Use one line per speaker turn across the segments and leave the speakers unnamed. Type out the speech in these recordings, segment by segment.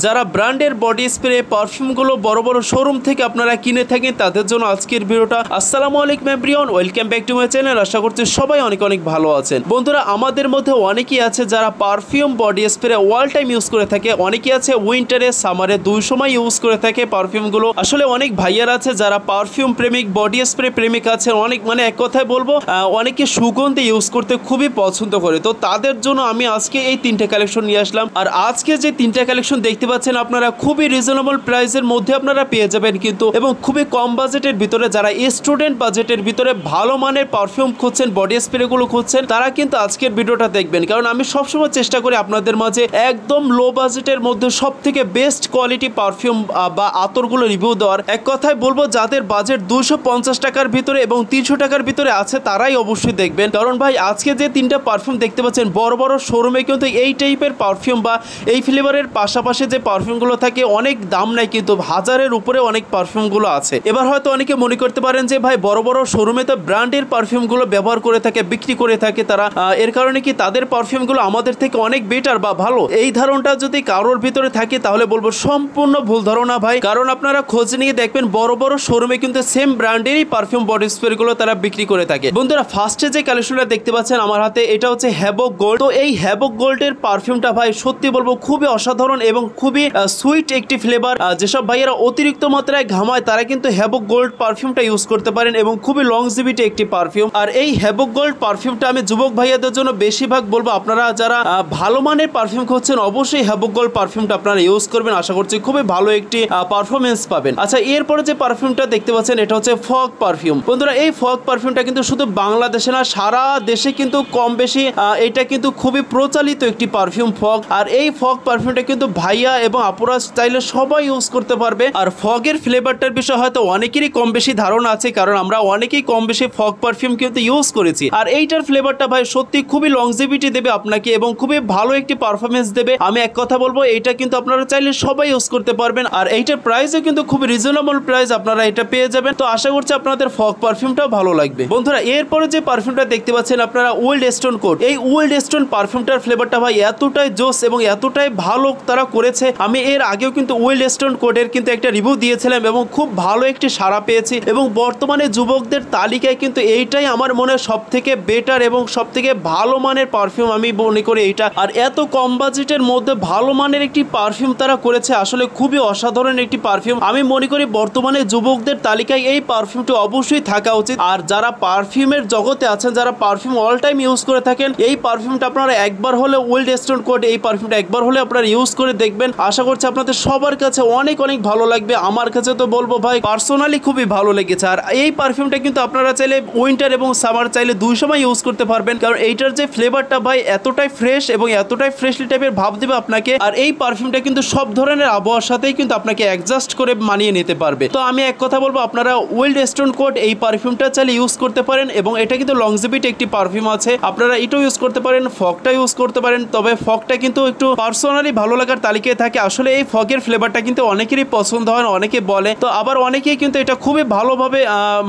যারা ব্র্যান্ডের body spray পারফিউমগুলো বড় বড় শোরুম থেকে আপনারা কিনে থাকেন তাদের জন্য আজকের ভিডিওটা। আসসালামু আলাইকুম everyone, welcome back to my channel. আশা করছি সবাই অনেক অনেক ভালো আছেন। বন্ধুরা, আমাদের মধ্যে অনেকেই আছে যারা perfume body spray all time use করে থাকে, অনেকেই আছে উইন্টারে সামারে দুই সময় ইউজ করে থাকে পারফিউমগুলো। আসলে অনেক ভাইয়ার আছে যারা পারফিউম প্রেমিক, বডি স্প্রে প্রেমিক আছে, অনেক এক কথায় বলবো অনেকে সুগন্ধি ইউজ করতে খুবই পছন্দ করে। তো তাদের জন্য আমি আজকে এই তিনটে কালেকশন নিয়ে আসলাম। আর আজকে যে তিনটা কালেকশন দেখতে পাচ্ছেন আপনারা খুবই রিজনেবল প্রাইসের মধ্যে আপনারা পেয়ে যাবেন কিন্তু, এবং খুবই কম বাজেটের ভিতরে। যারা স্টুডেন্ট বাজেটের ভিতরে ভালো মানের পারফিউম খুঁজছেন, বডি স্প্রে গুলো খুঁজছেন, তারা কিন্তু আজকের ভিডিওটা দেখবেন। কারণ আমি সবসময় চেষ্টা করি আপনাদের মাঝে একদম লো বাজেটের মধ্যে সব থেকে বেস্ট কোয়ালিটি পারফিউম বা আতরগুলো রিভিউ দেওয়ার। এক কথায় বলবো যাদের বাজেট 250 টাকার ভিতরে এবং 300 টাকার ভিতরে আছে তারাই অবশ্যই দেখবেন। কারণ ভাই আজকে যে তিনটা পারফিউম দেখতে পাচ্ছেন বড় বড় শোরুমে কিন্তু এই টাইপের পারফিউম বা এই ফ্লেভারের পাশাপাশি যে পারফিউমগুলো থাকে অনেক দাম নাই, কিন্তু হাজারের উপরে অনেক পারফিউমগুলো আছে। এবার হয়তো অনেকে মনে করতে পারেন যে ভাই বড় বড় শোরুমে তো ব্র্যান্ডের পারফিউমগুলো ব্যবহার করে থাকে, বিক্রি করে থাকে তারা, এর কারণে কি তাদের পারফিউমগুলো আমাদের থেকে অনেক বেটার বা ভালো, এই ধারণাটা যদি কারোর ভিতরে থাকে তাহলে বলবো সম্পূর্ণ ভুল ধারণা ভাই। কারণ আপনারা খোঁজ নিয়ে দেখবেন বড় বড় শোরুমে কিন্তু সেম ব্র্যান্ডেরই পারফিউম বডি স্প্রে গুলো তারা বিক্রি করে থাকে। বন্ধুরা, ফার্স্টে যে কালেকশনটা দেখতে পাচ্ছেন আমার হাতে, এটা হচ্ছে হ্যাভক গোল্ড। তো এই হ্যাভক গোল্ডের পারফিউমটা ভাই সত্যি বলবো খুবই অসাধারণ এবং খুবই সুইট একটি ফ্লেভার। যেসব ভাইয়েরা অতিরিক্ত মাত্রায় ঘামায় তারা কিন্তু হ্যাভক গোল্ড পারফিউমটা ইউজ করতে পারেন এবং খুবই লংজিভিটি একটি পারফিউম। আর এই হ্যাভক গোল্ড পারফিউমটা আমি যুবক ভাইয়াদের জন্য বেশিরভাগ বলবো, আপনারা যারা ভালো মানের পারফিউম খুঁজছেন অবশ্যই হ্যাভক গোল্ড পারফিউমটা আপনারা ইউজ করবেন। আশা করছি খুবই ভালো একটি পারফরমেন্স পাবেন। আচ্ছা, এরপরে যে পারফিউমটা দেখতে পাচ্ছেন এটা হচ্ছে ফগ পারফিউম। বন্ধুরা, এই ফগ পারফিউমটা কিন্তু শুধু বাংলাদেশে না সারা দেশে কিন্তু কম বেশি এটা কিন্তু খুবই প্রচলিত একটি পারফিউম ফগ। আর এই ফগ পারফিউমটা কিন্তু ভাইয়া এবং আপুরা চাইলে সবাই ইউজ করতে পারবে। আর ফগের ফ্লেভারটার বিষয় হয়তো অনেকেরই কম বেশি ধারণা আছে, কারণ আমরা অনেকেই কম বেশি ফগ পারফিউম কিন্তু ইউজ করেছি। আর এইটার ফ্লেভারটা ভাই সত্যি খুবই লংজিভিটি দেবে আপনাকে এবং খুবই ভালো একটি পারফরমেন্স দেবে। আমি এক কথা বলবো এটা কিন্তু আপনারা চাইলে সবাই ইউজ করতে পারবেন। আর এইটার প্রাইসও কিন্তু খুব রিজনেবল প্রাইস আপনারা এটা পেয়ে যাবেন। তো আশা করছি আপনাদের ফগ পারফিউমটাও ভালো লাগবে। বন্ধুরা, এরপরে যে পারফিউমটা দেখতে পাচ্ছেন আপনারা ওল্ড স্টোন কোড। এই ওল্ড স্টোন পারফিউমটার ফ্লেভারটা ভাই এতটাই জোস এবং এতটাই ভালো তারা করেছে। আমি এর আগেও কিন্তু ওল্ড স্টোন কোডের কিন্তু একটা রিভিউ দিয়েছিলাম এবং খুব ভালো একটি সাড়া পেয়েছি, এবং বর্তমানে যুবকদের তালিকায় কিন্তু এইটাই আমার মনে সব থেকে বেটার এবং সব থেকে ভালো মানের পারফিউম আমি মনে করি এইটা। আর এত কম বাজেটের মধ্যে ভালো মানের একটি পারফিউম তারা করেছে, আসলে খুবই অসাধারণ একটি পারফিউম। আমি মনে করি বর্তমানে যুবকদের তালিকায় এই পারফিউমটি অবশ্যই থাকা উচিত। আর যারা পারফিউমের জগতে আছেন, যারা পারফিউম অল টাইম ইউজ করে থাকেন, এই পারফিউমটা আপনারা একবার হলে ওল্ড স্টোন কোড এই পারফিউমটা একবার হলে আপনারা ইউজ করে দেখবেন। আশা করছি আপনাদের সবার কাছে অনেক অনেক ভালো লাগবে। আমার কাছে তো বলবো ভাই পার্সোনালি খুবই ভালো লেগেছে। আর এই পারফিউমটা কিন্তু আপনারা চাইলে উইন্টার এবং সামার চাইলে দুই সময় ইউজ করতে পারবেন, কারণ এইটার যে ফ্লেভারটা ভাই এতটাই ফ্রেশ এবং এতটাই ফ্রেশলি টাইপের ভাব দেবে আপনাকে। আর এই পারফিউমটা কিন্তু সব ধরনের আবহাওয়ার সাথেই কিন্তু আপনাকে অ্যাডজাস্ট করে মানিয়ে নিতে পারবে। তো আমি এক কথা বলবো আপনারা ওল্ড স্টোন কোড এই পারফিউমটা চাইলে ইউজ করতে পারেন, এবং এটা কিন্তু লংজিভিটি একটি পারফিউম আছে, আপনারা এটাও ইউজ করতে পারেন, ফগটা ইউজ করতে পারেন। তবে ফগটা কিন্তু একটু পার্সোনালি ভালো লাগার তালিকায় থাকে। আসলে এই ফগের ফ্লেভারটা কিন্তু অনেকেরই পছন্দ হয়, অনেকে বলে, তো আবার অনেকেই কিন্তু এটা খুবই ভালোভাবে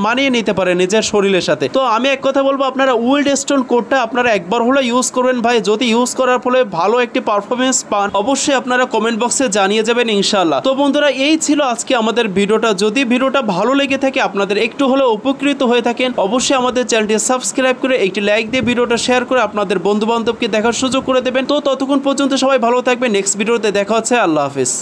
মানিয়ে নিতে পারে নিজের শরীরের সাথে। তো আমি এক কথা বলবো আপনারা ওল্ড স্টোন কোডটা আপনারা একবার হলে ইউজ করবেন ভাই। যদি ইউজ করার ফলে ভালো একটি পারফরমেন্স পান অবশ্যই আপনারা কমেন্ট বক্সে জানিয়ে যাবেন ইনশাআল্লাহ। তো বন্ধুরা, এই ছিল আজকে আমাদের ভিডিওটা। যদি ভিডিওটা ভালো লেগে থাকে, আপনাদের একটু হলেও উপকৃত হয়ে থাকেন, অবশ্যই আমাদের চ্যানেলটি সাবস্ক্রাইব করে একটি লাইক দিয়ে ভিডিওটা শেয়ার করে আপনাদের বন্ধু বান্ধবকে দেখার সুযোগ করে দেবেন। তো ততক্ষণ পর্যন্ত সবাই ভালো থাকবেন। নেক্সট ভিডিওতে দেখা হচ্ছে। আল্লাহ হাফেজ।